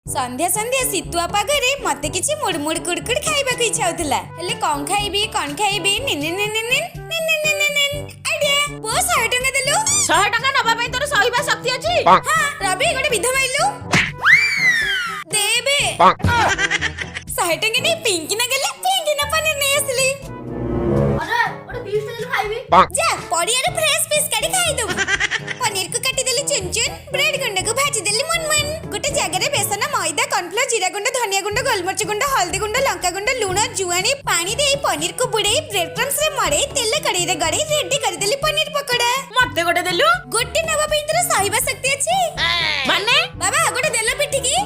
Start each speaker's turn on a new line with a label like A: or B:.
A: संध्या संध्या शीतुआ पागरे मते किछि मुड़मुड़ कुड़कुड़ खाइबाक इच्छा होतला हेले कोन खाइबी निन निन निन निन निन निन निन निन आइडिया बो 100 टका देलु
B: 100 टका नबा पई तोर सहिबा शक्ति अछि
A: हां रवि गोटे विध माइलु देबे 100 टका नै पिंकी ना गेले पिंकी ना पनीर नै असली
B: अरे ओटे पीस देलु खाइबी
A: जा पड़ियारे फ्रेश पीस काटी खाइ दबु पनीर को काटी देली चुन चुन ब्रेड गुंडा को भाजी देली मन मन गोटे जगह रे बेसन मैदा कॉर्नफ्लोर जीरा गुंडा धनिया गुंडा गोलमरिच गुंडा हल्दी गुंडा लंका गुंडा लूण जुआनी पानी दे पनीर को बुड़े ब्रेड क्रम्स रे मड़े तेल कड़ाई रे गड़े रेडी कर देली पनीर पकोड़ा
B: मते गोटे देलु
A: गोटे नवा पे तोर सहिबा शक्ति अछि
B: माने
A: बाबा गोटे देला पिठी की